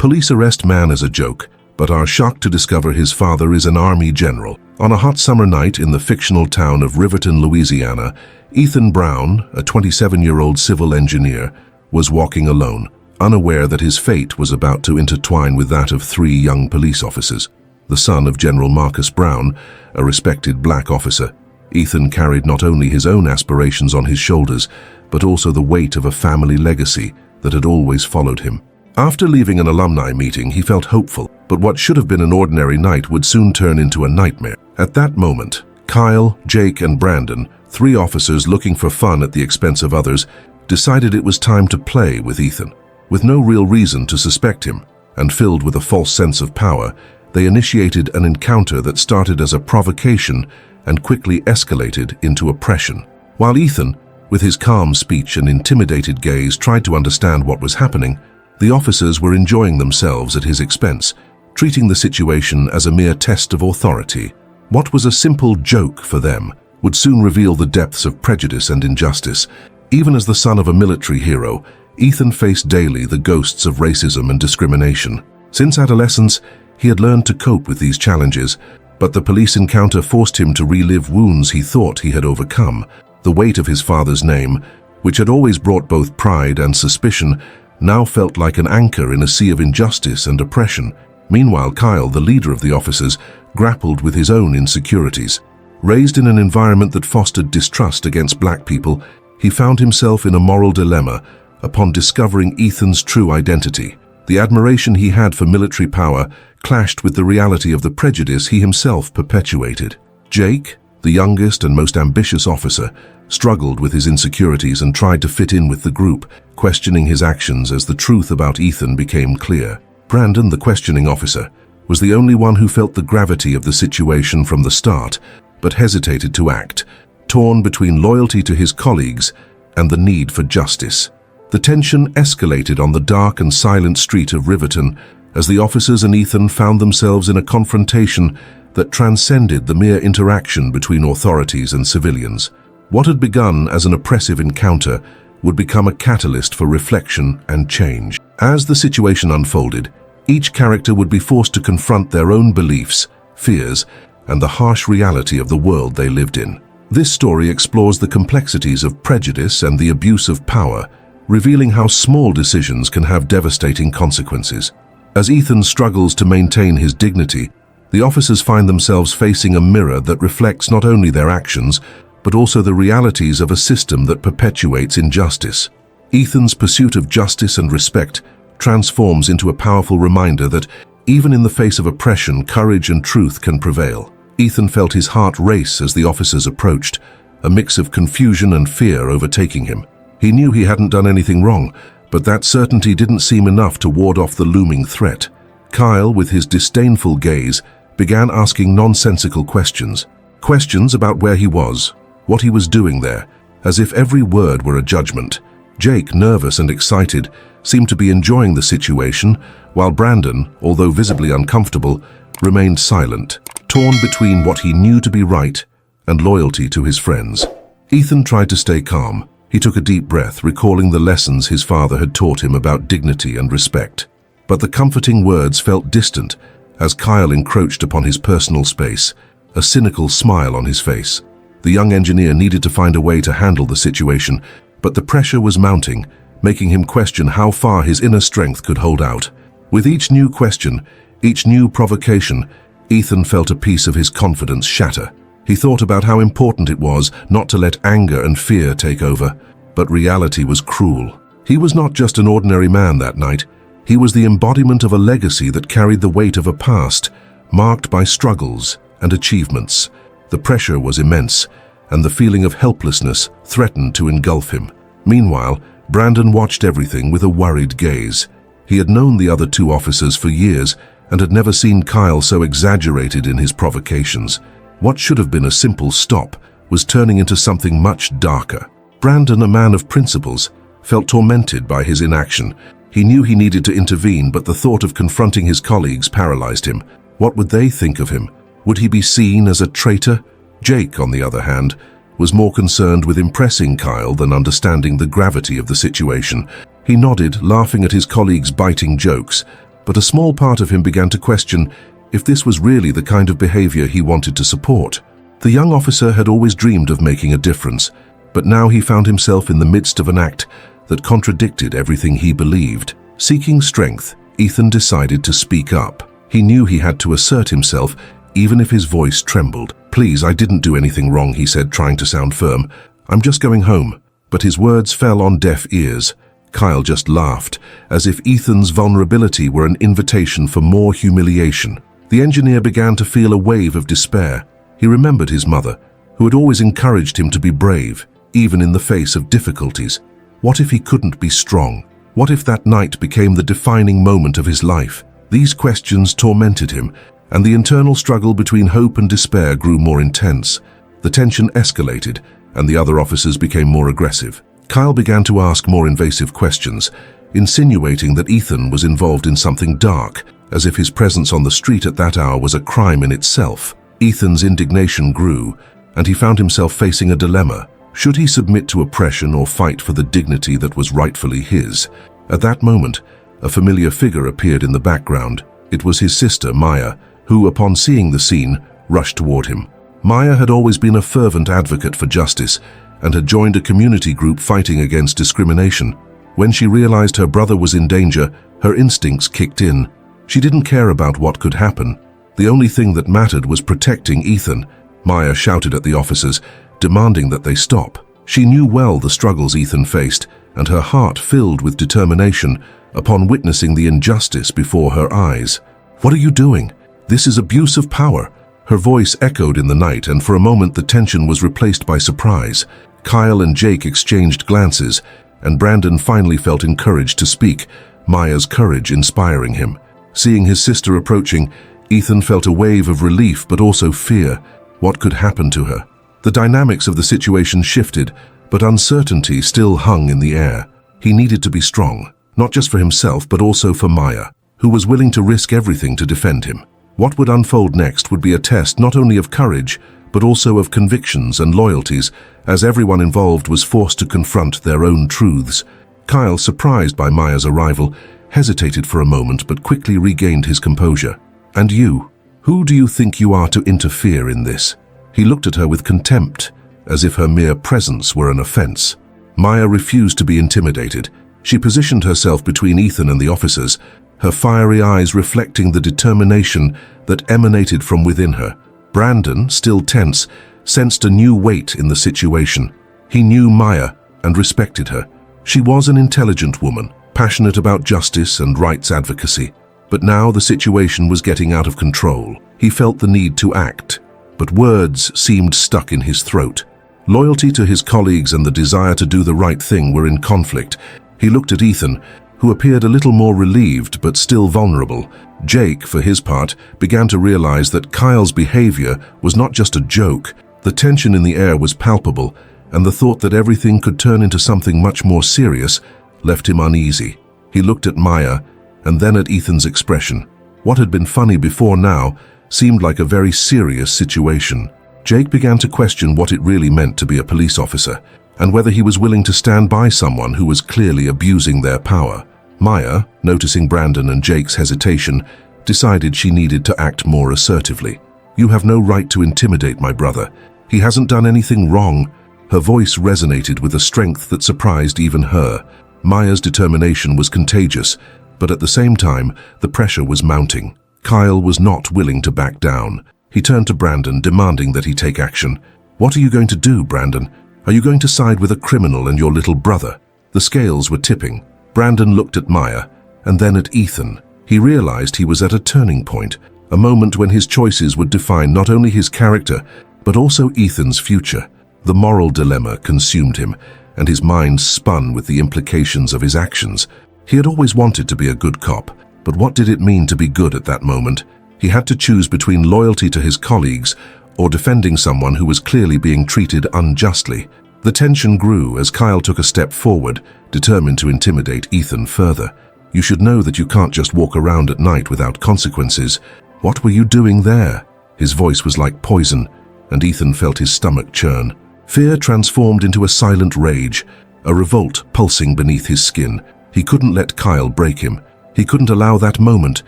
Police arrest man as a joke, but are shocked to discover his father is an army general. On a hot summer night in the fictional town of Riverton, Louisiana, Ethan Brown, a 27-year-old civil engineer, was walking alone, unaware that his fate was about to intertwine with that of 3 young police officers. The son of General Marcus Brown, a respected black officer, Ethan carried not only his own aspirations on his shoulders, but also the weight of a family legacy that had always followed him. After leaving an alumni meeting, he felt hopeful, but what should have been an ordinary night would soon turn into a nightmare. At that moment, Kyle, Jake, and Brandon, 3 officers looking for fun at the expense of others, decided it was time to play with Ethan. With no real reason to suspect him, and filled with a false sense of power, they initiated an encounter that started as a provocation and quickly escalated into oppression. While Ethan, with his calm speech and intimidated gaze, tried to understand what was happening, the officers were enjoying themselves at his expense, treating the situation as a mere test of authority. What was a simple joke for them would soon reveal the depths of prejudice and injustice. Even as the son of a military hero, Ethan faced daily the ghosts of racism and discrimination. Since adolescence, he had learned to cope with these challenges, but the police encounter forced him to relive wounds he thought he had overcome. The weight of his father's name, which had always brought both pride and suspicion, now felt like an anchor in a sea of injustice and oppression. Meanwhile, Kyle, the leader of the officers, grappled with his own insecurities. Raised in an environment that fostered distrust against black people, he found himself in a moral dilemma upon discovering Ethan's true identity. The admiration he had for military power clashed with the reality of the prejudice he himself perpetuated. Jake, the youngest and most ambitious officer, struggled with his insecurities and tried to fit in with the group, questioning his actions as the truth about Ethan became clear. Brandon, the questioning officer, was the only one who felt the gravity of the situation from the start, but hesitated to act, torn between loyalty to his colleagues and the need for justice. The tension escalated on the dark and silent street of Riverton as the officers and Ethan found themselves in a confrontation that transcended the mere interaction between authorities and civilians. What had begun as an oppressive encounter would become a catalyst for reflection and change. As the situation unfolded, each character would be forced to confront their own beliefs, fears, and the harsh reality of the world they lived in. This story explores the complexities of prejudice and the abuse of power, revealing how small decisions can have devastating consequences. As Ethan struggles to maintain his dignity, the officers find themselves facing a mirror that reflects not only their actions, but also the realities of a system that perpetuates injustice. Ethan's pursuit of justice and respect transforms into a powerful reminder that, even in the face of oppression, courage and truth can prevail. Ethan felt his heart race as the officers approached, a mix of confusion and fear overtaking him. He knew he hadn't done anything wrong, but that certainty didn't seem enough to ward off the looming threat. Kyle, with his disdainful gaze, began asking nonsensical questions. Questions about where he was, what he was doing there, as if every word were a judgment. Jake, nervous and excited, seemed to be enjoying the situation, while Brandon, although visibly uncomfortable, remained silent, torn between what he knew to be right and loyalty to his friends. Ethan tried to stay calm. He took a deep breath, recalling the lessons his father had taught him about dignity and respect. But the comforting words felt distant as Kyle encroached upon his personal space, a cynical smile on his face. The young engineer needed to find a way to handle the situation, but the pressure was mounting, making him question how far his inner strength could hold out. With each new question, each new provocation, Ethan felt a piece of his confidence shatter. He thought about how important it was not to let anger and fear take over, but reality was cruel. He was not just an ordinary man that night. He was the embodiment of a legacy that carried the weight of a past, marked by struggles and achievements. The pressure was immense, and the feeling of helplessness threatened to engulf him. Meanwhile, Brandon watched everything with a worried gaze. He had known the other 2 officers for years and had never seen Kyle so exaggerated in his provocations. What should have been a simple stop was turning into something much darker. Brandon, a man of principles, felt tormented by his inaction. He knew he needed to intervene, but the thought of confronting his colleagues paralyzed him. What would they think of him? Would he be seen as a traitor? Jake, on the other hand, was more concerned with impressing Kyle than understanding the gravity of the situation. He nodded, laughing at his colleagues' biting jokes, but a small part of him began to question if this was really the kind of behavior he wanted to support. The young officer had always dreamed of making a difference, but now he found himself in the midst of an act that contradicted everything he believed. Seeking strength, Ethan decided to speak up. He knew he had to assert himself, even if his voice trembled. "Please, I didn't do anything wrong," he said, trying to sound firm. "I'm just going home." But his words fell on deaf ears. Kyle just laughed, as if Ethan's vulnerability were an invitation for more humiliation. The engineer began to feel a wave of despair. He remembered his mother, who had always encouraged him to be brave, even in the face of difficulties. What if he couldn't be strong? What if that night became the defining moment of his life? These questions tormented him, and the internal struggle between hope and despair grew more intense. The tension escalated, and the other officers became more aggressive. Kyle began to ask more invasive questions, insinuating that Ethan was involved in something dark, as if his presence on the street at that hour was a crime in itself. Ethan's indignation grew, and he found himself facing a dilemma. Should he submit to oppression or fight for the dignity that was rightfully his? At that moment, a familiar figure appeared in the background. It was his sister, Maya, who, upon seeing the scene, rushed toward him. Maya had always been a fervent advocate for justice and had joined a community group fighting against discrimination. When she realized her brother was in danger, her instincts kicked in. She didn't care about what could happen. The only thing that mattered was protecting Ethan. Maya shouted at the officers, demanding that they stop. She knew well the struggles Ethan faced, and her heart filled with determination upon witnessing the injustice before her eyes. "What are you doing? This is abuse of power." Her voice echoed in the night, and for a moment the tension was replaced by surprise. Kyle and Jake exchanged glances, and Brandon finally felt encouraged to speak, Maya's courage inspiring him. Seeing his sister approaching, Ethan felt a wave of relief but also fear. What could happen to her? The dynamics of the situation shifted, but uncertainty still hung in the air. He needed to be strong, not just for himself but also for Maya, who was willing to risk everything to defend him. What would unfold next would be a test not only of courage, but also of convictions and loyalties, as everyone involved was forced to confront their own truths. Kyle, surprised by Maya's arrival, hesitated for a moment but quickly regained his composure. "And you? Who do you think you are to interfere in this?" He looked at her with contempt, as if her mere presence were an offense. Maya refused to be intimidated. She positioned herself between Ethan and the officers, her fiery eyes reflecting the determination that emanated from within her. Brandon, still tense, sensed a new weight in the situation. He knew Maya and respected her. She was an intelligent woman, passionate about justice and rights advocacy. But now the situation was getting out of control. He felt the need to act, but words seemed stuck in his throat. Loyalty to his colleagues and the desire to do the right thing were in conflict. He looked at Ethan, who appeared a little more relieved but still vulnerable. Jake, for his part, began to realize that Kyle's behavior was not just a joke. The tension in the air was palpable, and the thought that everything could turn into something much more serious left him uneasy. He looked at Maya, and then at Ethan's expression. What had been funny before now seemed like a very serious situation. Jake began to question what it really meant to be a police officer, and whether he was willing to stand by someone who was clearly abusing their power. Maya, noticing Brandon and Jake's hesitation, decided she needed to act more assertively. "You have no right to intimidate my brother. He hasn't done anything wrong." Her voice resonated with a strength that surprised even her. Maya's determination was contagious, but at the same time, the pressure was mounting. Kyle was not willing to back down. He turned to Brandon, demanding that he take action. "What are you going to do, Brandon? Are you going to side with a criminal and your little brother?" The scales were tipping. Brandon looked at Maya, and then at Ethan. He realized he was at a turning point, a moment when his choices would define not only his character, but also Ethan's future. The moral dilemma consumed him, and his mind spun with the implications of his actions. He had always wanted to be a good cop, but what did it mean to be good at that moment? He had to choose between loyalty to his colleagues or defending someone who was clearly being treated unjustly. The tension grew as Kyle took a step forward, determined to intimidate Ethan further. "You should know that you can't just walk around at night without consequences. What were you doing there?" His voice was like poison, and Ethan felt his stomach churn. Fear transformed into a silent rage, a revolt pulsing beneath his skin. He couldn't let Kyle break him. He couldn't allow that moment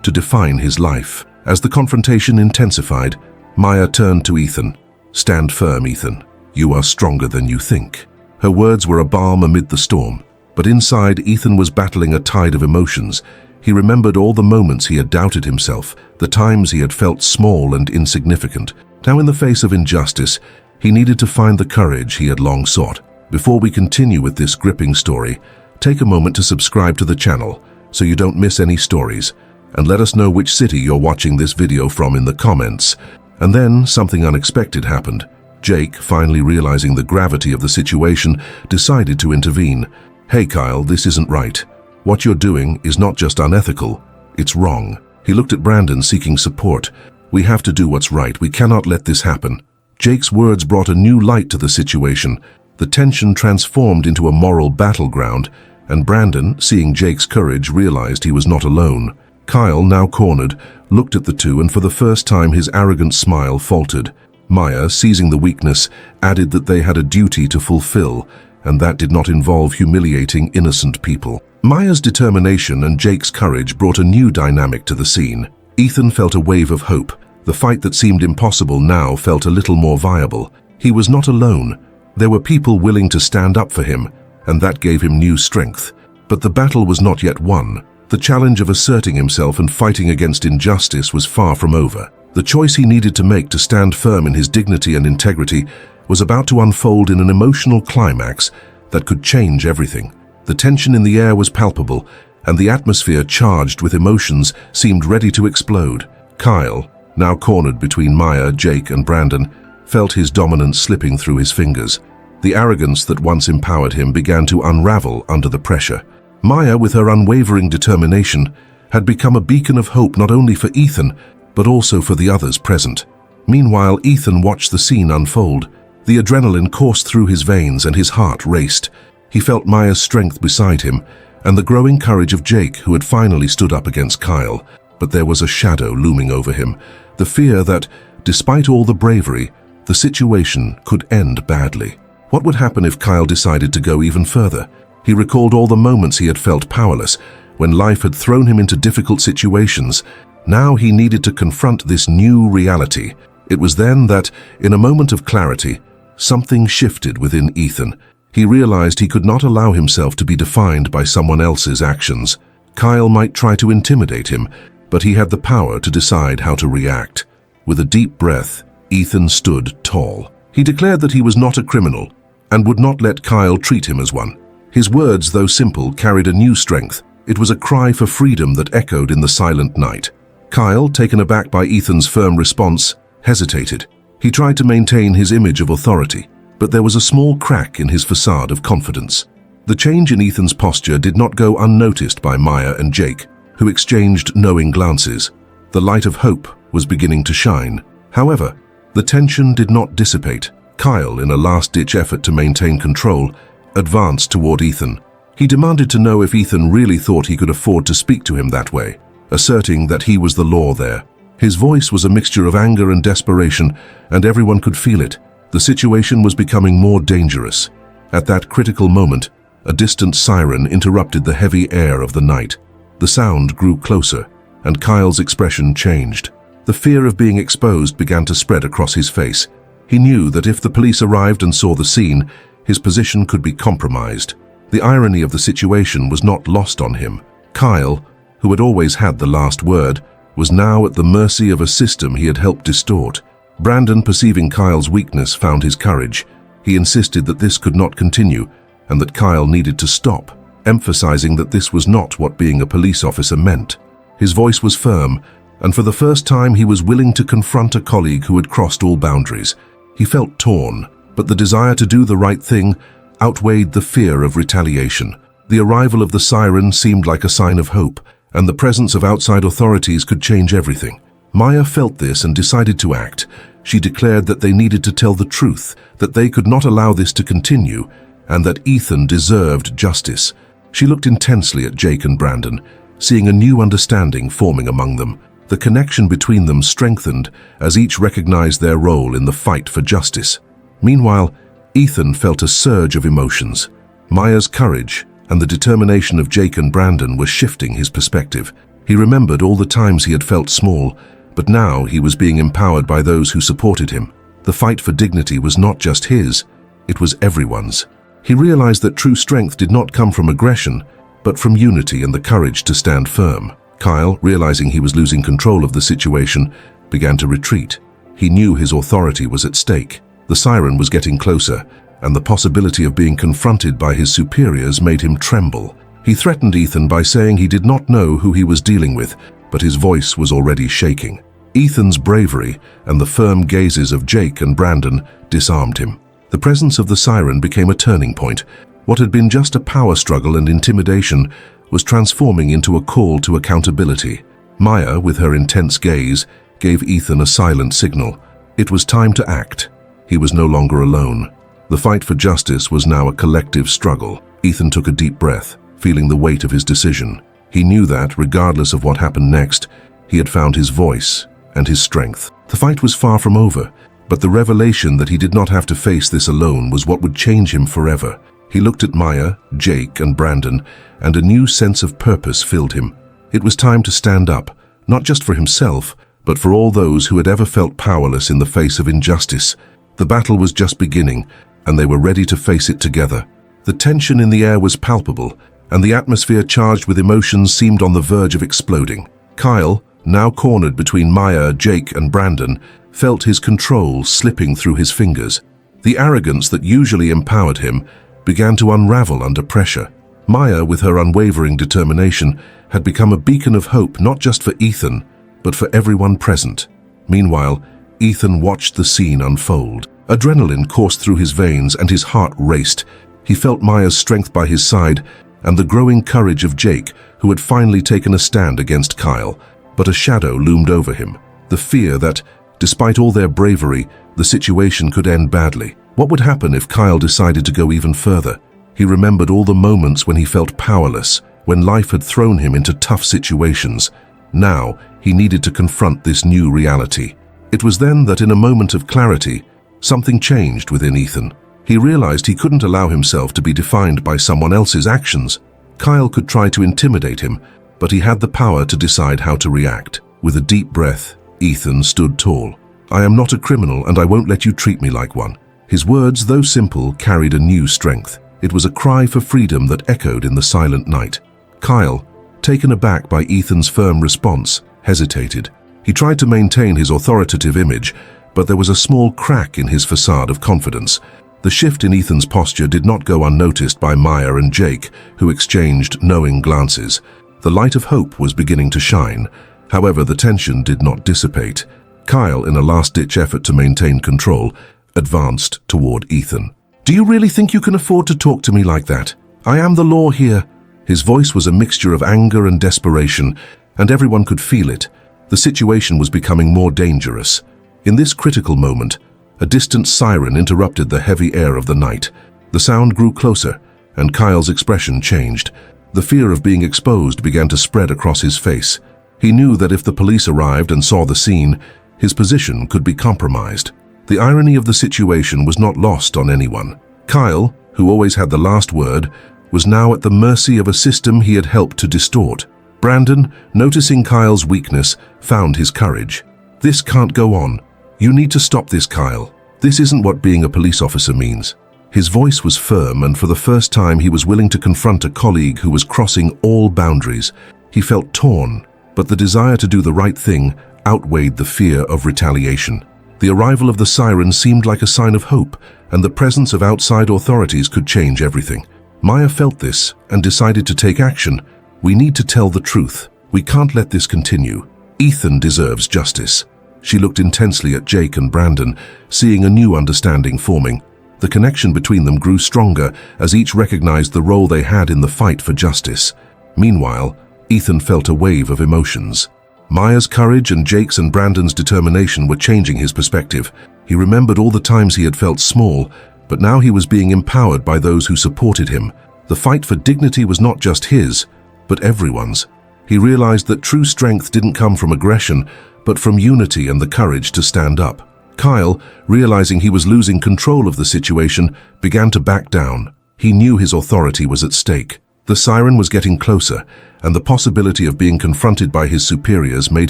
to define his life. As the confrontation intensified, Maya turned to Ethan. "Stand firm, Ethan. You are stronger than you think." Her words were a balm amid the storm. But inside, Ethan was battling a tide of emotions. He remembered all the moments he had doubted himself, the times he had felt small and insignificant. Now, in the face of injustice, he needed to find the courage he had long sought. Before we continue with this gripping story, take a moment to subscribe to the channel so you don't miss any stories, and let us know which city you're watching this video from in the comments. And then something unexpected happened. Jake, finally realizing the gravity of the situation, decided to intervene. "Hey Kyle, this isn't right. What you're doing is not just unethical, it's wrong." He looked at Brandon, seeking support. "We have to do what's right. We cannot let this happen." Jake's words brought a new light to the situation. The tension transformed into a moral battleground, and Brandon, seeing Jake's courage, realized he was not alone. Kyle, now cornered, looked at the two, and for the first time his arrogant smile faltered. Maya, seizing the weakness, added that they had a duty to fulfill, and that did not involve humiliating innocent people. Maya's determination and Jake's courage brought a new dynamic to the scene. Ethan felt a wave of hope. The fight that seemed impossible now felt a little more viable. He was not alone. There were people willing to stand up for him, and that gave him new strength. But the battle was not yet won. The challenge of asserting himself and fighting against injustice was far from over. The choice he needed to make to stand firm in his dignity and integrity was about to unfold in an emotional climax that could change everything. The tension in the air was palpable, and the atmosphere, charged with emotions, seemed ready to explode. Kyle, now cornered between Maya, Jake, and Brandon, felt his dominance slipping through his fingers. The arrogance that once empowered him began to unravel under the pressure. Maya, with her unwavering determination, had become a beacon of hope not only for Ethan, but also for the others present. Meanwhile, Ethan watched the scene unfold. The adrenaline coursed through his veins and his heart raced. He felt Maya's strength beside him, and the growing courage of Jake, who had finally stood up against Kyle. But there was a shadow looming over him, the fear that, despite all the bravery, the situation could end badly. What would happen if Kyle decided to go even further? He recalled all the moments he had felt powerless, when life had thrown him into difficult situations. Now he needed to confront this new reality. It was then that, in a moment of clarity, something shifted within Ethan. He realized he could not allow himself to be defined by someone else's actions. Kyle might try to intimidate him, but he had the power to decide how to react. With a deep breath, Ethan stood tall. He declared that he was not a criminal and would not let Kyle treat him as one. His words, though simple, carried a new strength. It was a cry for freedom that echoed in the silent night. Kyle, taken aback by Ethan's firm response, hesitated. He tried to maintain his image of authority, but there was a small crack in his facade of confidence. The change in Ethan's posture did not go unnoticed by Maya and Jake, who exchanged knowing glances. The light of hope was beginning to shine. However, the tension did not dissipate. Kyle, in a last-ditch effort to maintain control, advanced toward Ethan. He demanded to know if Ethan really thought he could afford to speak to him that way, asserting that he was the law there. His voice was a mixture of anger and desperation, and everyone could feel it. The situation was becoming more dangerous. At that critical moment, a distant siren interrupted the heavy air of the night. The sound grew closer, and Kyle's expression changed. The fear of being exposed began to spread across his face. He knew that if the police arrived and saw the scene, his position could be compromised. The irony of the situation was not lost on him. Kyle, who had always had the last word, was now at the mercy of a system he had helped distort. Brandon, perceiving Kyle's weakness, found his courage. He insisted that this could not continue and that Kyle needed to stop, emphasizing that this was not what being a police officer meant. His voice was firm, and for the first time he was willing to confront a colleague who had crossed all boundaries. He felt torn, but the desire to do the right thing outweighed the fear of retaliation. The arrival of the siren seemed like a sign of hope, and the presence of outside authorities could change everything. Maya felt this and decided to act. She declared that they needed to tell the truth, that they could not allow this to continue, and that Ethan deserved justice. She looked intensely at Jake and Brandon, seeing a new understanding forming among them. The connection between them strengthened as each recognized their role in the fight for justice. Meanwhile, Ethan felt a surge of emotions. Maya's courage and the determination of Jake and Brandon were shifting his perspective. He remembered all the times he had felt small, but now he was being empowered by those who supported him. The fight for dignity was not just his, it was everyone's. He realized that true strength did not come from aggression, but from unity and the courage to stand firm. Kyle, realizing he was losing control of the situation, began to retreat. He knew his authority was at stake. The siren was getting closer, and the possibility of being confronted by his superiors made him tremble. He threatened Ethan by saying he did not know who he was dealing with, but his voice was already shaking. Ethan's bravery and the firm gazes of Jake and Brandon disarmed him. The presence of the siren became a turning point. What had been just a power struggle and intimidation was transforming into a call to accountability. Maya, with her intense gaze, gave Ethan a silent signal. It was time to act. He was no longer alone. The fight for justice was now a collective struggle. Ethan took a deep breath, feeling the weight of his decision. He knew that, regardless of what happened next, he had found his voice and his strength. The fight was far from over, but the revelation that he did not have to face this alone was what would change him forever. He looked at Maya, Jake, and Brandon, and a new sense of purpose filled him. It was time to stand up, not just for himself, but for all those who had ever felt powerless in the face of injustice. The battle was just beginning, and they were ready to face it together. The tension in the air was palpable, and the atmosphere charged with emotions seemed on the verge of exploding. Kyle, now cornered between Maya, Jake, and Brandon, felt his control slipping through his fingers. The arrogance that usually empowered him began to unravel under pressure. Maya, with her unwavering determination, had become a beacon of hope not just for Ethan, but for everyone present. Meanwhile, Ethan watched the scene unfold. Adrenaline coursed through his veins and his heart raced. He felt Maya's strength by his side and the growing courage of Jake, who had finally taken a stand against Kyle. But a shadow loomed over him, the fear that, despite all their bravery, the situation could end badly. What would happen if Kyle decided to go even further? He remembered all the moments when he felt powerless, when life had thrown him into tough situations. Now, he needed to confront this new reality. It was then that in a moment of clarity, something changed within Ethan. He realized he couldn't allow himself to be defined by someone else's actions. Kyle could try to intimidate him, but he had the power to decide how to react. With a deep breath, Ethan stood tall. "I am not a criminal, and I won't let you treat me like one." His words, though simple, carried a new strength. It was a cry for freedom that echoed in the silent night. Kyle, taken aback by Ethan's firm response, hesitated. He tried to maintain his authoritative image, but there was a small crack in his facade of confidence. The shift in Ethan's posture did not go unnoticed by Maya and Jake, who exchanged knowing glances. The light of hope was beginning to shine. However, the tension did not dissipate. Kyle, in a last-ditch effort to maintain control, advanced toward Ethan. "Do you really think you can afford to talk to me like that? I am the law here." His voice was a mixture of anger and desperation, and everyone could feel it. The situation was becoming more dangerous. In this critical moment, a distant siren interrupted the heavy air of the night. The sound grew closer, and Kyle's expression changed. The fear of being exposed began to spread across his face. He knew that if the police arrived and saw the scene, his position could be compromised. The irony of the situation was not lost on anyone. Kyle, who always had the last word, was now at the mercy of a system he had helped to distort. Brandon, noticing Kyle's weakness, found his courage. "This can't go on. You need to stop this, Kyle. This isn't what being a police officer means." His voice was firm, and for the first time he was willing to confront a colleague who was crossing all boundaries. He felt torn, but the desire to do the right thing outweighed the fear of retaliation. The arrival of the siren seemed like a sign of hope, and the presence of outside authorities could change everything. Maya felt this and decided to take action. "We need to tell the truth. We can't let this continue. Ethan deserves justice." She looked intensely at Jake and Brandon, seeing a new understanding forming. The connection between them grew stronger as each recognized the role they had in the fight for justice. Meanwhile, Ethan felt a wave of emotions. Maya's courage and Jake's and Brandon's determination were changing his perspective. He remembered all the times he had felt small, but now he was being empowered by those who supported him. The fight for dignity was not just his, but everyone's. He realized that true strength didn't come from aggression, but from unity and the courage to stand up. Kyle, realizing he was losing control of the situation, began to back down. He knew his authority was at stake. The siren was getting closer, and the possibility of being confronted by his superiors made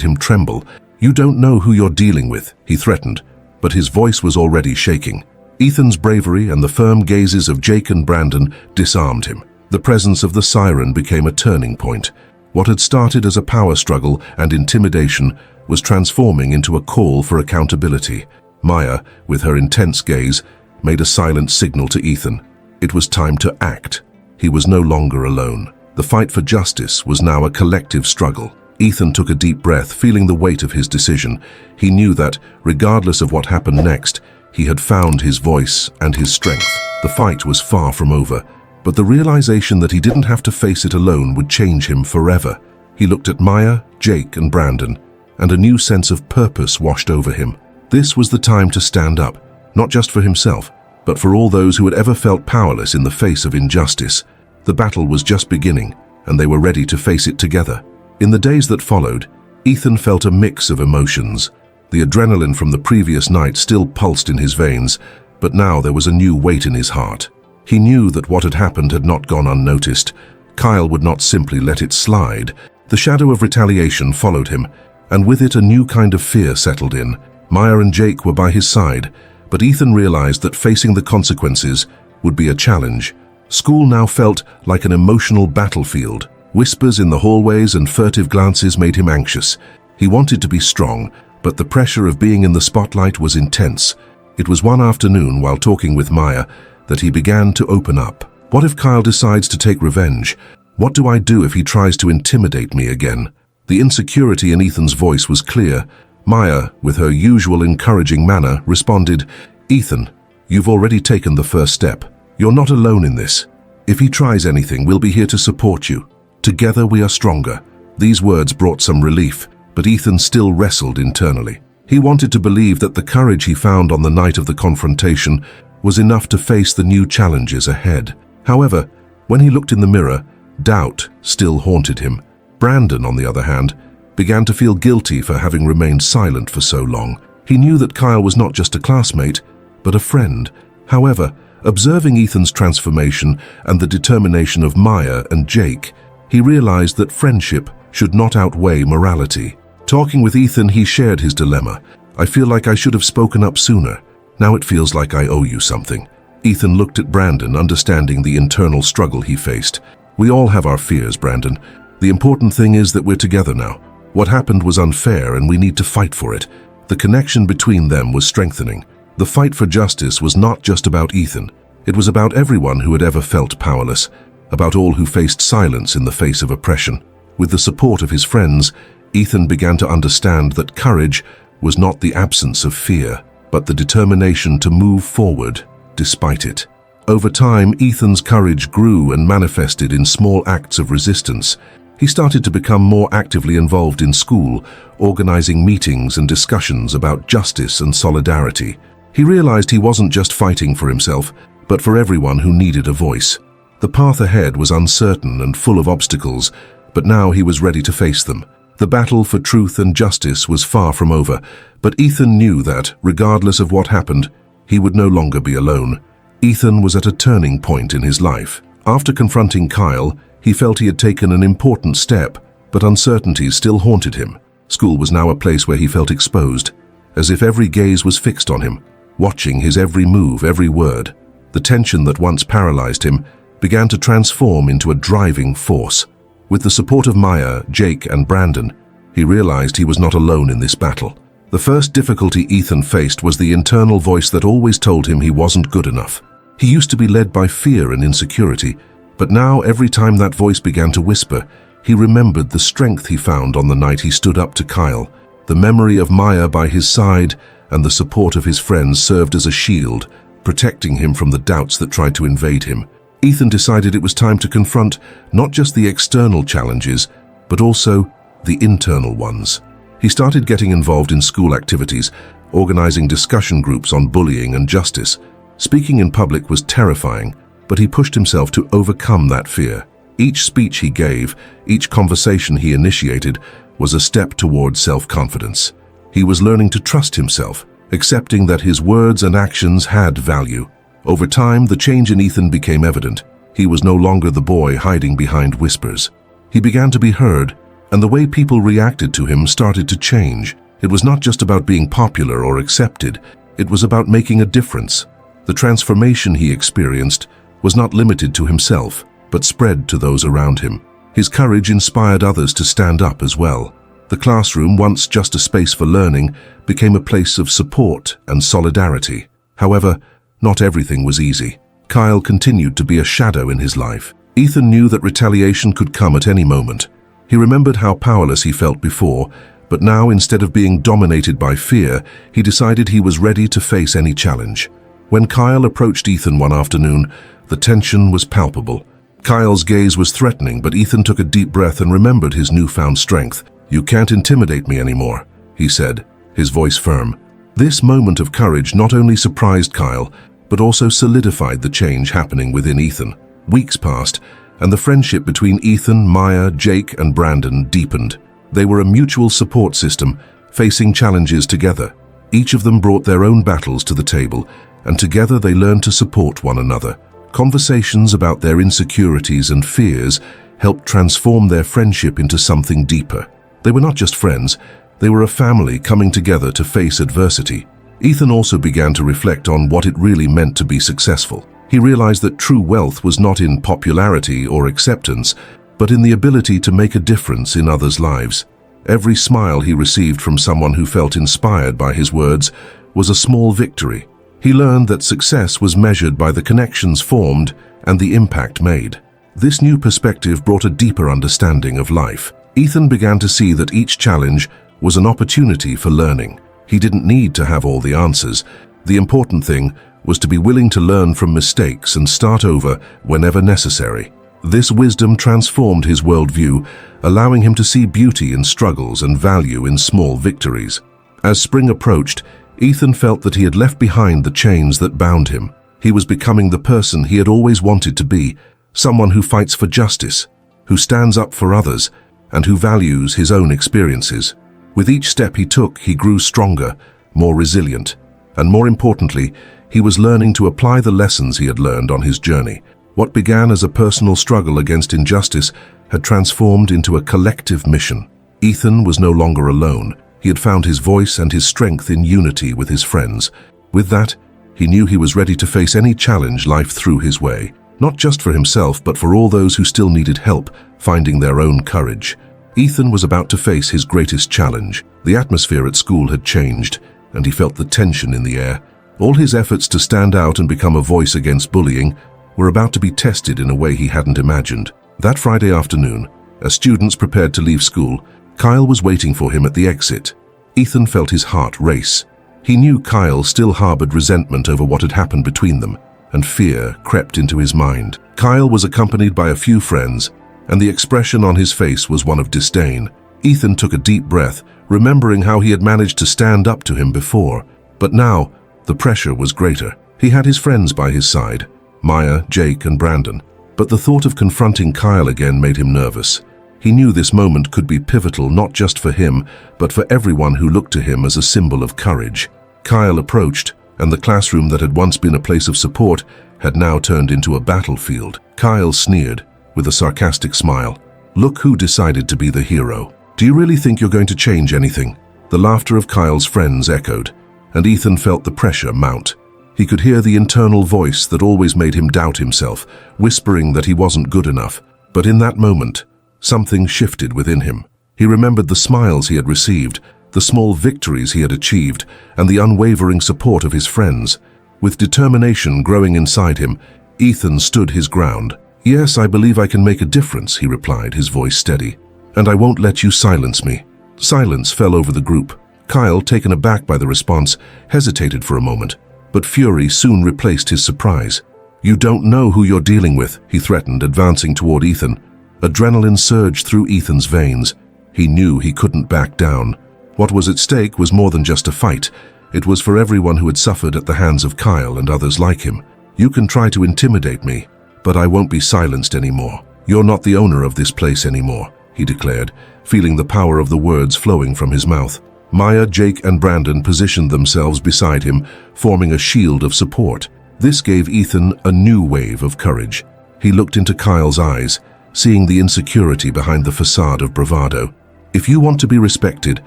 him tremble. "You don't know who you're dealing with," he threatened, but his voice was already shaking. Ethan's bravery and the firm gazes of Jake and Brandon disarmed him. The presence of the siren became a turning point. What had started as a power struggle and intimidation was transforming into a call for accountability. Maya, with her intense gaze, made a silent signal to Ethan. It was time to act. He was no longer alone. The fight for justice was now a collective struggle. Ethan took a deep breath, feeling the weight of his decision. He knew that, regardless of what happened next, he had found his voice and his strength. The fight was far from over, but the realization that he didn't have to face it alone would change him forever. He looked at Maya, Jake, and Brandon, and a new sense of purpose washed over him. This was the time to stand up, not just for himself, but for all those who had ever felt powerless in the face of injustice. The battle was just beginning, and they were ready to face it together. In the days that followed, Ethan felt a mix of emotions. The adrenaline from the previous night still pulsed in his veins, but now there was a new weight in his heart. He knew that what had happened had not gone unnoticed. Kyle would not simply let it slide. The shadow of retaliation followed him, and with it a new kind of fear settled in. Maya and Jake were by his side, but Ethan realized that facing the consequences would be a challenge. School now felt like an emotional battlefield. Whispers in the hallways and furtive glances made him anxious. He wanted to be strong, but the pressure of being in the spotlight was intense. It was one afternoon, while talking with Maya, that he began to open up. What if Kyle decides to take revenge? What do I do if he tries to intimidate me again? The insecurity in Ethan's voice was clear. Maya, with her usual encouraging manner, responded, "Ethan, you've already taken the first step. You're not alone in this. If he tries anything, we'll be here to support you. Together we are stronger." These words brought some relief, but Ethan still wrestled internally. He wanted to believe that the courage he found on the night of the confrontation was enough to face the new challenges ahead. However, when he looked in the mirror, doubt still haunted him. Brandon, on the other hand, began to feel guilty for having remained silent for so long. He knew that Kyle was not just a classmate, but a friend. However, observing Ethan's transformation and the determination of Maya and Jake, he realized that friendship should not outweigh morality. Talking with Ethan, he shared his dilemma. "I feel like I should have spoken up sooner. Now it feels like I owe you something." Ethan looked at Brandon, understanding the internal struggle he faced. "We all have our fears, Brandon. The important thing is that we're together now. What happened was unfair, and we need to fight for it." The connection between them was strengthening. The fight for justice was not just about Ethan. It was about everyone who had ever felt powerless, about all who faced silence in the face of oppression. With the support of his friends, Ethan began to understand that courage was not the absence of fear, but the determination to move forward despite it. Over time, Ethan's courage grew and manifested in small acts of resistance. He started to become more actively involved in school, organizing meetings and discussions about justice and solidarity. He realized he wasn't just fighting for himself, but for everyone who needed a voice. The path ahead was uncertain and full of obstacles, but now he was ready to face them. The battle for truth and justice was far from over, but Ethan knew that, regardless of what happened, he would no longer be alone. Ethan was at a turning point in his life. After confronting Kyle, he felt he had taken an important step, but uncertainties still haunted him. School was now a place where he felt exposed, as if every gaze was fixed on him, watching his every move, every word. The tension that once paralyzed him began to transform into a driving force. With the support of Maya, Jake, and Brandon, he realized he was not alone in this battle. The first difficulty Ethan faced was the internal voice that always told him he wasn't good enough. He used to be led by fear and insecurity, but now every time that voice began to whisper, he remembered the strength he found on the night he stood up to Kyle. The memory of Maya by his side and the support of his friends served as a shield, protecting him from the doubts that tried to invade him. Ethan decided it was time to confront not just the external challenges, but also the internal ones. He started getting involved in school activities, organizing discussion groups on bullying and justice. Speaking in public was terrifying, but he pushed himself to overcome that fear. Each speech he gave, each conversation he initiated, was a step toward self-confidence. He was learning to trust himself, accepting that his words and actions had value. Over time, the change in Ethan became evident. He was no longer the boy hiding behind whispers. He began to be heard, and the way people reacted to him started to change. It was not just about being popular or accepted, it was about making a difference. The transformation he experienced was not limited to himself, but spread to those around him. His courage inspired others to stand up as well. The classroom, once just a space for learning, became a place of support and solidarity. However, not everything was easy. Kyle continued to be a shadow in his life. Ethan knew that retaliation could come at any moment. He remembered how powerless he felt before, but now, instead of being dominated by fear, he decided he was ready to face any challenge. When Kyle approached Ethan one afternoon, the tension was palpable. Kyle's gaze was threatening, but Ethan took a deep breath and remembered his newfound strength. "You can't intimidate me anymore," he said, his voice firm. This moment of courage not only surprised Kyle, but also solidified the change happening within Ethan. Weeks passed, and the friendship between Ethan, Maya, Jake, and Brandon deepened. They were a mutual support system, facing challenges together. Each of them brought their own battles to the table, and together they learned to support one another. Conversations about their insecurities and fears helped transform their friendship into something deeper. They were not just friends, they were a family coming together to face adversity. Ethan also began to reflect on what it really meant to be successful. He realized that true wealth was not in popularity or acceptance, but in the ability to make a difference in others' lives. Every smile he received from someone who felt inspired by his words was a small victory. He learned that success was measured by the connections formed and the impact made. This new perspective brought a deeper understanding of life. Ethan began to see that each challenge was an opportunity for learning. He didn't need to have all the answers. The important thing was to be willing to learn from mistakes and start over whenever necessary. This wisdom transformed his worldview, allowing him to see beauty in struggles and value in small victories. As spring approached, Ethan felt that he had left behind the chains that bound him. He was becoming the person he had always wanted to be, someone who fights for justice, who stands up for others, and who values his own experiences. With each step he took, he grew stronger, more resilient, and more importantly, he was learning to apply the lessons he had learned on his journey. What began as a personal struggle against injustice had transformed into a collective mission. Ethan was no longer alone. He had found his voice and his strength in unity with his friends. With that, he knew he was ready to face any challenge life threw his way, not just for himself, but for all those who still needed help finding their own courage. Ethan was about to face his greatest challenge. The atmosphere at school had changed, and he felt the tension in the air. All his efforts to stand out and become a voice against bullying were about to be tested in a way he hadn't imagined. That Friday afternoon, as students prepared to leave school, Kyle was waiting for him at the exit. Ethan felt his heart race. He knew Kyle still harbored resentment over what had happened between them, and fear crept into his mind. Kyle was accompanied by a few friends, and the expression on his face was one of disdain. Ethan took a deep breath, remembering how he had managed to stand up to him before. But now, the pressure was greater. He had his friends by his side, Maya, Jake, and Brandon, but the thought of confronting Kyle again made him nervous. He knew this moment could be pivotal not just for him, but for everyone who looked to him as a symbol of courage. Kyle approached, and the classroom that had once been a place of support had now turned into a battlefield. Kyle sneered, with a sarcastic smile. "Look who decided to be the hero. Do you really think you're going to change anything?" The laughter of Kyle's friends echoed, and Ethan felt the pressure mount. He could hear the internal voice that always made him doubt himself, whispering that he wasn't good enough. But in that moment, something shifted within him. He remembered the smiles he had received, the small victories he had achieved, and the unwavering support of his friends. With determination growing inside him, Ethan stood his ground. "Yes, I believe I can make a difference," he replied, his voice steady. "And I won't let you silence me." Silence fell over the group. Kyle, taken aback by the response, hesitated for a moment, but fury soon replaced his surprise. "You don't know who you're dealing with," he threatened, advancing toward Ethan. Adrenaline surged through Ethan's veins. He knew he couldn't back down. What was at stake was more than just a fight. It was for everyone who had suffered at the hands of Kyle and others like him. "You can try to intimidate me, but I won't be silenced anymore. You're not the owner of this place anymore," he declared, feeling the power of the words flowing from his mouth. Maya, Jake, and Brandon positioned themselves beside him, forming a shield of support. This gave Ethan a new wave of courage. He looked into Kyle's eyes, seeing the insecurity behind the facade of bravado. If you want to be respected,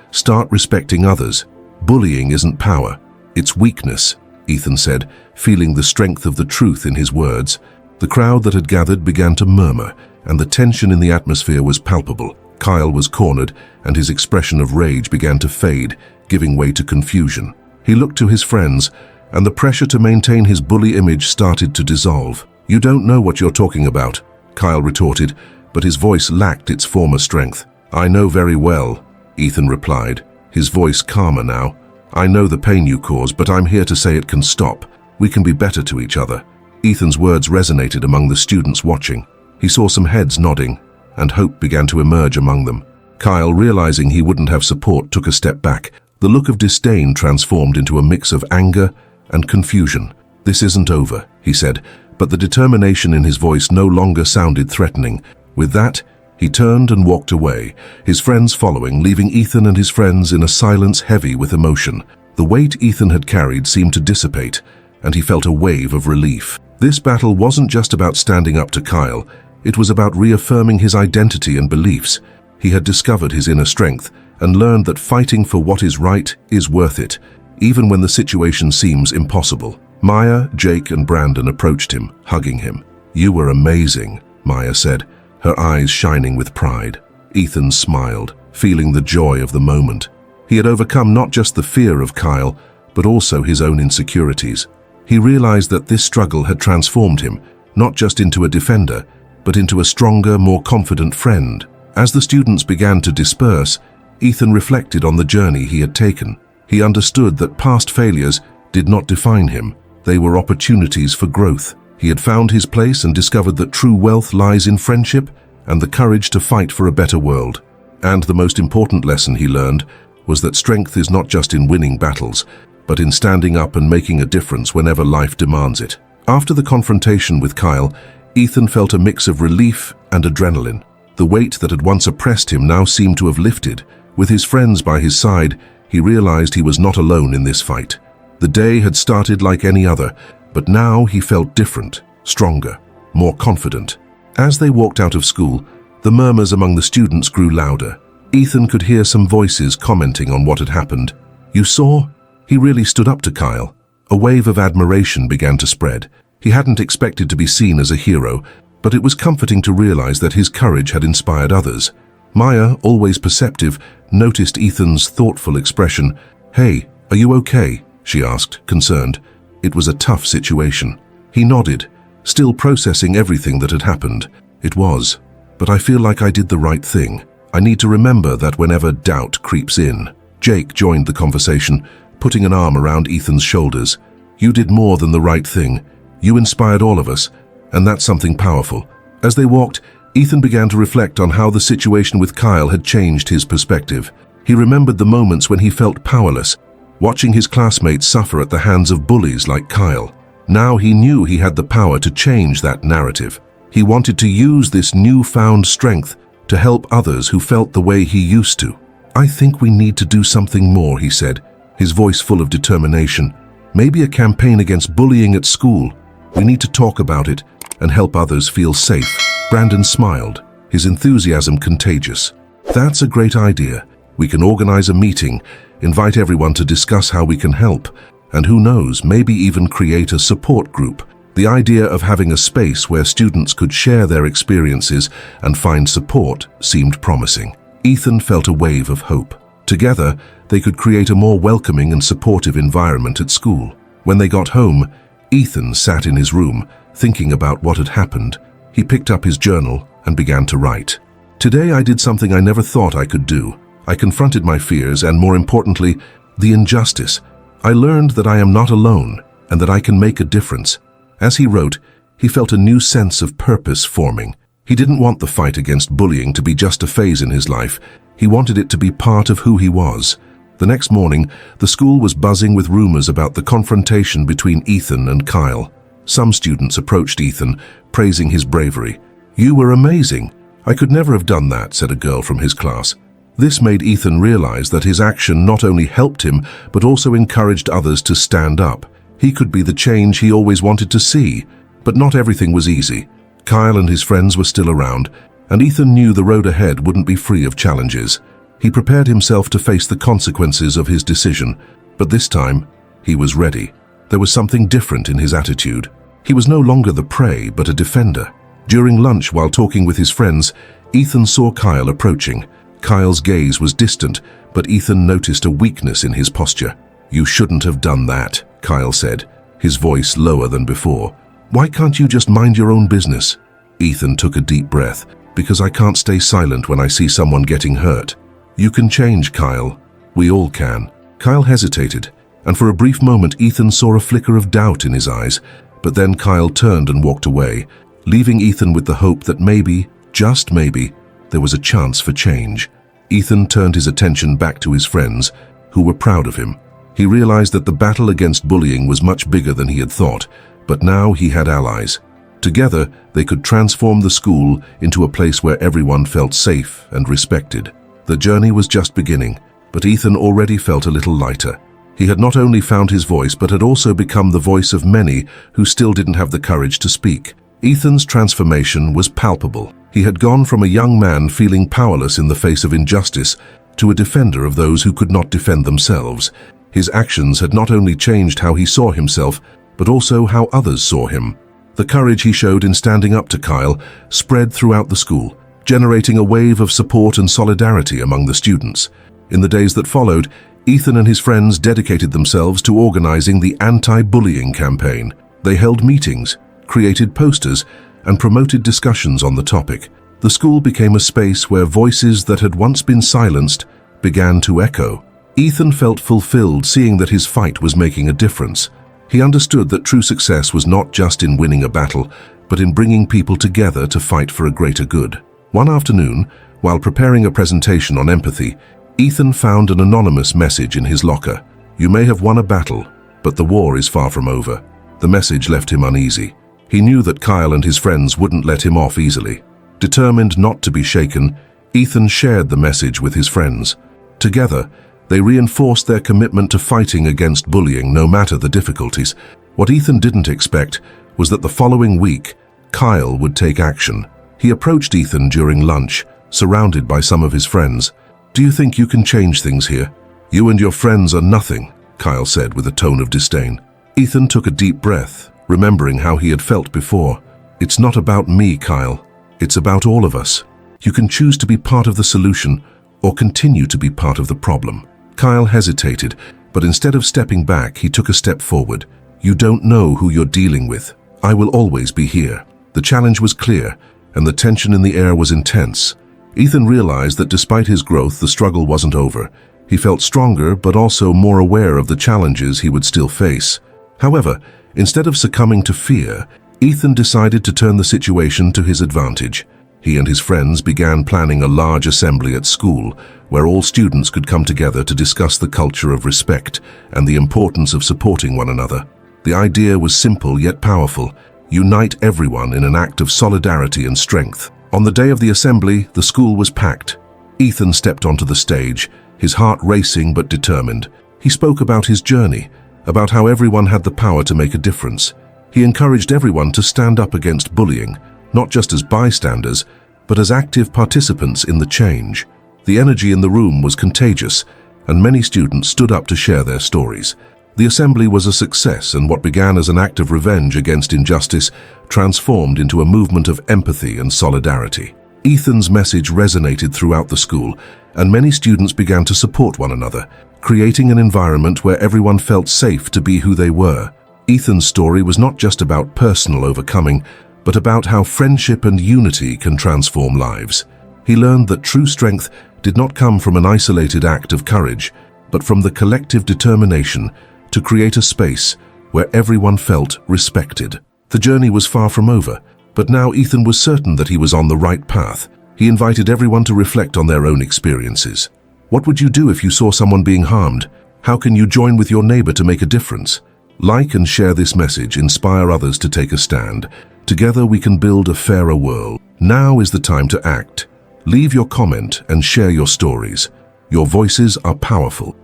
start respecting others. Bullying isn't power, it's weakness, Ethan said, feeling the strength of the truth in his words. The crowd that had gathered began to murmur, and the tension in the atmosphere was palpable. Kyle was cornered, and his expression of rage began to fade, giving way to confusion. He looked to his friends, and the pressure to maintain his bully image started to dissolve. "You don't know what you're talking about," Kyle retorted, but his voice lacked its former strength. "I know very well," Ethan replied, his voice calmer now. "I know the pain you cause, but I'm here to say it can stop. We can be better to each other." Ethan's words resonated among the students watching. He saw some heads nodding, and hope began to emerge among them. Kyle, realizing he wouldn't have support, took a step back. The look of disdain transformed into a mix of anger and confusion. "This isn't over," he said, but the determination in his voice no longer sounded threatening. With that, he turned and walked away, his friends following, leaving Ethan and his friends in a silence heavy with emotion. The weight Ethan had carried seemed to dissipate, and he felt a wave of relief. This battle wasn't just about standing up to Kyle, it was about reaffirming his identity and beliefs. He had discovered his inner strength and learned that fighting for what is right is worth it, even when the situation seems impossible. Maya, Jake, and Brandon approached him, hugging him. "You were amazing," Maya said, her eyes shining with pride. Ethan smiled, feeling the joy of the moment. He had overcome not just the fear of Kyle, but also his own insecurities. He realized that this struggle had transformed him, not just into a defender, but into a stronger, more confident friend. As the students began to disperse, Ethan reflected on the journey he had taken. He understood that past failures did not define him. They were opportunities for growth. He had found his place and discovered that true wealth lies in friendship and the courage to fight for a better world. And the most important lesson he learned was that strength is not just in winning battles, but in standing up and making a difference whenever life demands it. After the confrontation with Kyle, Ethan felt a mix of relief and adrenaline. The weight that had once oppressed him now seemed to have lifted. With his friends by his side, he realized he was not alone in this fight. The day had started like any other, but now he felt different, stronger, more confident. As they walked out of school, the murmurs among the students grew louder. Ethan could hear some voices commenting on what had happened. "You saw? He really stood up to Kyle." A wave of admiration began to spread. He hadn't expected to be seen as a hero, but it was comforting to realize that his courage had inspired others. Maya, always perceptive, noticed Ethan's thoughtful expression. "Hey, are you okay?" she asked, concerned. It was a tough situation. He nodded, still processing everything that had happened. "It was, but I feel like I did the right thing. I need to remember that whenever doubt creeps in." Jake joined the conversation, putting an arm around Ethan's shoulders. "You did more than the right thing. You inspired all of us, and that's something powerful." As they walked, Ethan began to reflect on how the situation with Kyle had changed his perspective. He remembered the moments when he felt powerless, watching his classmates suffer at the hands of bullies like Kyle. Now he knew he had the power to change that narrative. He wanted to use this newfound strength to help others who felt the way he used to. "I think we need to do something more," he said, his voice full of determination. "Maybe a campaign against bullying at school. We need to talk about it and help others feel safe." Brandon smiled, his enthusiasm contagious. "That's a great idea. We can organize a meeting, invite everyone to discuss how we can help, and who knows, maybe even create a support group." The idea of having a space where students could share their experiences and find support seemed promising. Ethan felt a wave of hope. Together, they could create a more welcoming and supportive environment at school. When they got home, Ethan sat in his room, thinking about what had happened. He picked up his journal and began to write. "Today I did something I never thought I could do. I confronted my fears and, more importantly, the injustice. I learned that I am not alone and that I can make a difference." As he wrote, he felt a new sense of purpose forming. He didn't want the fight against bullying to be just a phase in his life. He wanted it to be part of who he was. The next morning, the school was buzzing with rumors about the confrontation between Ethan and Kyle. Some students approached Ethan, praising his bravery. "You were amazing. I could never have done that," said a girl from his class. This made Ethan realize that his action not only helped him, but also encouraged others to stand up. He could be the change he always wanted to see, but not everything was easy. Kyle and his friends were still around, and Ethan knew the road ahead wouldn't be free of challenges. He prepared himself to face the consequences of his decision, but this time, he was ready. There was something different in his attitude. He was no longer the prey, but a defender. During lunch, while talking with his friends, Ethan saw Kyle approaching. Kyle's gaze was distant, but Ethan noticed a weakness in his posture. "You shouldn't have done that," Kyle said, his voice lower than before. "Why can't you just mind your own business?" Ethan took a deep breath. "Because I can't stay silent when I see someone getting hurt." "You can change, Kyle. We all can." Kyle hesitated, and for a brief moment Ethan saw a flicker of doubt in his eyes, but then Kyle turned and walked away, leaving Ethan with the hope that maybe, just maybe, there was a chance for change. Ethan turned his attention back to his friends, who were proud of him. He realized that the battle against bullying was much bigger than he had thought, but now he had allies. Together, they could transform the school into a place where everyone felt safe and respected. The journey was just beginning, but Ethan already felt a little lighter. He had not only found his voice, but had also become the voice of many who still didn't have the courage to speak. Ethan's transformation was palpable. He had gone from a young man feeling powerless in the face of injustice to a defender of those who could not defend themselves. His actions had not only changed how he saw himself, but also how others saw him. The courage he showed in standing up to Kyle spread throughout the school, generating a wave of support and solidarity among the students. In the days that followed, Ethan and his friends dedicated themselves to organizing the anti-bullying campaign. They held meetings, created posters, and promoted discussions on the topic. The school became a space where voices that had once been silenced began to echo. Ethan felt fulfilled seeing that his fight was making a difference. He understood that true success was not just in winning a battle, but in bringing people together to fight for a greater good. One afternoon, while preparing a presentation on empathy, Ethan found an anonymous message in his locker. "You may have won a battle, but the war is far from over." The message left him uneasy. He knew that Kyle and his friends wouldn't let him off easily. Determined not to be shaken, Ethan shared the message with his friends. Together, they reinforced their commitment to fighting against bullying no matter the difficulties. What Ethan didn't expect was that the following week, Kyle would take action. He approached Ethan during lunch, surrounded by some of his friends. "Do you think you can change things here? You and your friends are nothing," Kyle said with a tone of disdain. Ethan took a deep breath, remembering how he had felt before. "It's not about me, Kyle. It's about all of us. You can choose to be part of the solution or continue to be part of the problem." Kyle hesitated, but instead of stepping back, he took a step forward. "You don't know who you're dealing with. I will always be here." The challenge was clear, and the tension in the air was intense. Ethan realized that despite his growth, the struggle wasn't over. He felt stronger, but also more aware of the challenges he would still face. However, instead of succumbing to fear, Ethan decided to turn the situation to his advantage. He and his friends began planning a large assembly at school, where all students could come together to discuss the culture of respect and the importance of supporting one another. The idea was simple yet powerful: unite everyone in an act of solidarity and strength. On the day of the assembly, the school was packed. Ethan stepped onto the stage, his heart racing but determined. He spoke about his journey, about how everyone had the power to make a difference. He encouraged everyone to stand up against bullying, not just as bystanders, but as active participants in the change. The energy in the room was contagious, and many students stood up to share their stories. The assembly was a success, and what began as an act of revenge against injustice transformed into a movement of empathy and solidarity. Ethan's message resonated throughout the school, and many students began to support one another, creating an environment where everyone felt safe to be who they were. Ethan's story was not just about personal overcoming, but about how friendship and unity can transform lives. He learned that true strength did not come from an isolated act of courage, but from the collective determination to create a space where everyone felt respected. The journey was far from over, but now Ethan was certain that he was on the right path. He invited everyone to reflect on their own experiences. What would you do if you saw someone being harmed? How can you join with your neighbor to make a difference? Like and share this message, inspire others to take a stand. Together we can build a fairer world. Now is the time to act. Leave your comment and share your stories. Your voices are powerful.